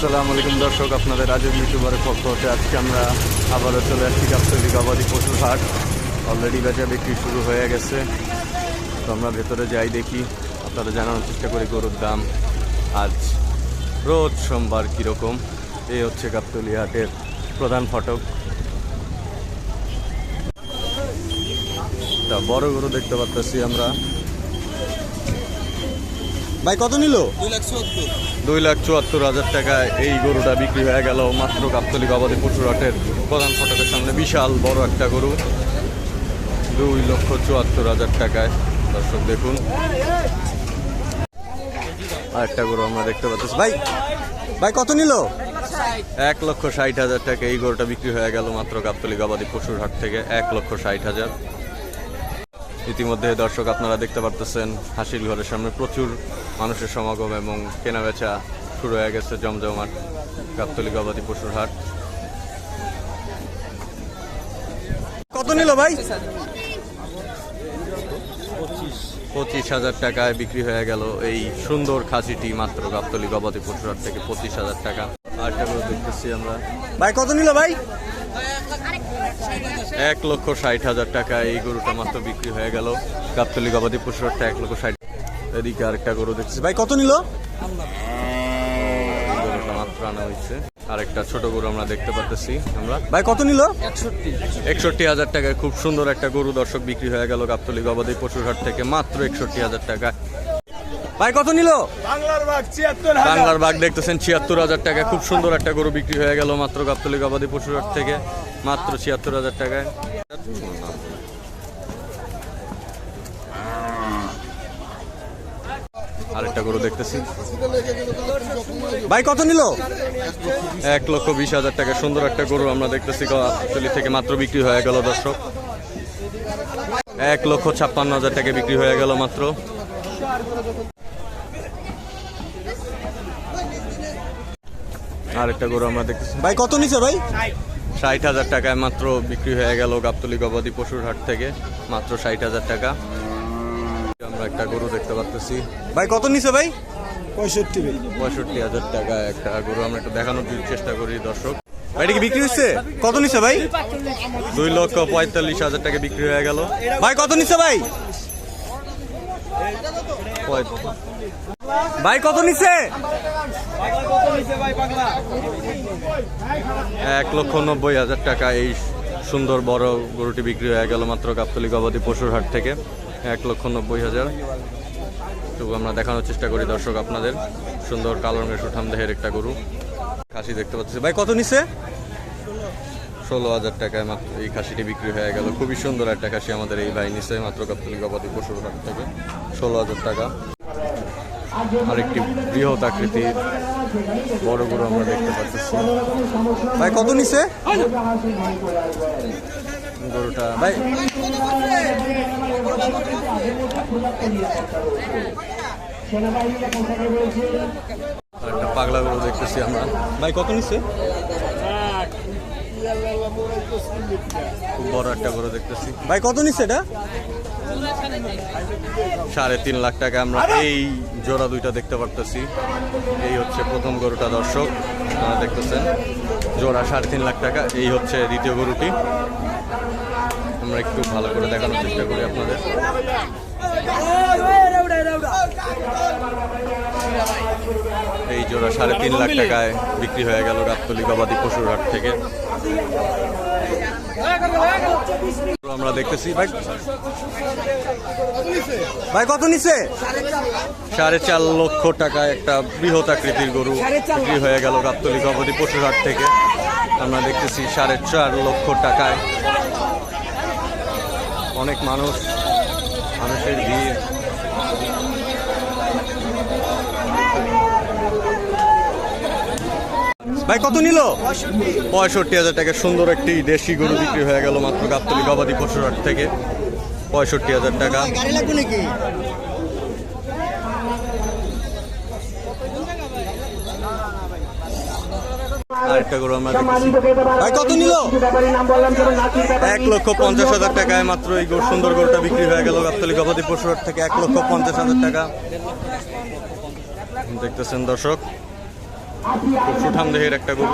আসসালামু আলাইকুম দর্শক, আপনাদের রাজীব ইউটিউবারের পক্ষ হতে আজকে আমরা আবারও চলে আসছি গাবতলী গবাদি পশুর হাট। অলরেডি বেচা বিক্রি শুরু হয়ে গেছে, তো আমরা ভেতরে যাই, দেখি, আপনারা জানানোর চেষ্টা করি গরুর দাম আজ রোজ সোমবার কীরকম। এই হচ্ছে গাবতলী হাটের প্রধান ফটক। তা বড় গরু দেখতে পাচ্ছি আমরা। ভাই কত নিল? 2,74,000 টাকায় এই গরুটা বিক্রি হয়ে গেল মাত্র গাবতলী গবাদি পশুর হাটের প্রধান ফটকের সামনে। বিশাল বড় একটা গরু, 2,74,000 টাকায়। দর্শক দেখুন, আর একটা গরু আমরা দেখতে পাচ্ছি। ভাই ভাই কত নিল? 1,60,000 টাকা এই গরুটা বিক্রি হয়ে গেল মাত্র গাবতলী গবাদি পশুর হাট থেকে। 1,60,000। ইতিমধ্যে দর্শক আপনারা দেখতে পারতেছেন হাসিল ঘরের সামনে প্রচুর মানুষের সমাগম এবং কেনাবেচা শুরু হয়ে গেছে জমজমাট গাবতলী গবাদি পশুর হাট। কত নিল ভাই? 25,000 টাকায় বিক্রি হয়ে গেল এই সুন্দর খাসিটি মাত্র গাবতলী গবাদি পশুর হাট থেকে। 25,000 টাকা। আরেকটা গরু দেখতেছি আমরা। ভাই কত নিল ভাই? 1,60,000 টাকা এই গরুটা মাত্র বিক্রি হয়ে গেল গাবতলী গবাদি পশুর হাট থেকে। 1,60,000। এদিকে আরেকটা গরু দেখতেছি। ভাই কত নিল? গরুটা মাত্র আনা হয়েছে। আরেকটা ছোট গরু আমরা দেখতে পাচ্ছি আমরা। ভাই কত নিল? 61,000 টাকায় খুব সুন্দর একটা গরু দর্শক বিক্রি হয়ে গেল গাবতলী গবাদি পশুর হাট থেকে মাত্র 61,000 টাকা। ভাই কত নিল? বাংলার বাঘ দেখতেছেন 76,000 টাকা। খুব সুন্দর একটা গরু বিক্রি হয়ে গেল মাত্র গাবতলী গবাদি পশুর হাট থেকে মাত্র 76,000 টাকায়। আরেকটা গরু দেখতেছি। ভাই কত নিল? 1,20,000 টাকা। সুন্দর একটা গরু আমরা দেখতেছি গাবতলী থেকে মাত্র বিক্রি হয়ে গেল দর্শক। 1,56,000 টাকা বিক্রি হয়ে গেল মাত্র। আরেকটা গরু আমরা দেখতেছি। ভাই কত নিছে ভাই? 60,000 টাকায় মাত্র বিক্রি হয়ে গেল গাবতলী গবাদি পশুর হাট থেকে মাত্র 60,000 টাকা। আমরা একটা গরু দেখতে পাচ্ছি। ভাই কত নিছে ভাই? 65,000 টাকা একটা গরু আমরা একটু দেখানোর চেষ্টা করি দর্শক। ভাই এটা কি বিক্রি হচ্ছে? কত নিছে ভাই? 2,45,000 টাকা বিক্রি হয়ে গেল। ভাই কত নিছে ভাই? ভাই কত নিছে? 1,90,000 টাকা এই সুন্দর বড় গরুটি বিক্রি হয়ে গেল মাত্র গাবতলী গবাদি পশুর হাট থেকে। 1,90,000। তো আমরা দেখানোর চেষ্টা করি দর্শক আপনাদের। সুন্দর কালো রঙের সুঠাম দেহের একটা গরু খাসি দেখতে পাচ্ছি। ভাই কত নিছে? 16,000 টাকায় মাত্র এই খাসিটি বিক্রি হয়ে গেল। খুবই সুন্দর একটা খাসি আমাদের এই ভাই নিছে মাত্র গাবতলী গবাদি পশুর হাট থেকে। 16,000 টাকা। আরেকটি বৃহৎ আকৃতির বড় গরু আমরা দেখতে পাচ্ছি। ভাই কত নিছে গরুটা? ভাই একটা পাগলা গরু দেখতেছি আমরা। ভাই কত নিছে? খুব বড় একটা গরু দেখতেছি। ভাই কত নিচ্ছে এটা? 3.5 লাখ টাকা আমরা এই জোড়া দুইটা দেখতে পারতেছি। এই হচ্ছে প্রথম গরুটা দর্শক আপনারা দেখতেছেন, জোড়া 3.5 লাখ টাকা। এই হচ্ছে দ্বিতীয় গরুটি। আমরা একটু ভালো করে দেখানোর চেষ্টা করি আপনাদের। এই জোড়া 3.5 লাখ টাকায় বিক্রি হয়ে গেল গাবতলী গবাদি পশুর হাট থেকে। আমরা দেখতেছি। ভাই ভাই কত নিছে? 4.5 লক্ষ টাকায় একটা বৃহৎ আকৃতির গরু বিক্রি হয়ে গেল গাবতলী গবাদি পশুর হাট থেকে। আমরা দেখতেছি 4.5 লক্ষ টাকায়। অনেক মানুষের ভিড়। ভাই কত নিল? 65,000 টাকা। সুন্দর একটি দেশি গরু বিক্রি হয়ে গেল মাত্র গাবতলী গবাদি পশুর হাট থেকে। 65,000 টাকা। আরেকটা গরু আমরা দেখতেছি। ভাই কত নিল? 1,50,000 টাকায় মাত্র এই সুন্দর গরুটা বিক্রি হয়ে গেল গাবতলী গবাদি পশুর হাট থেকে। 1,50,000 টাকা দেখতেছেন দর্শক। খুব সুঠাম দেহের একটা গরু।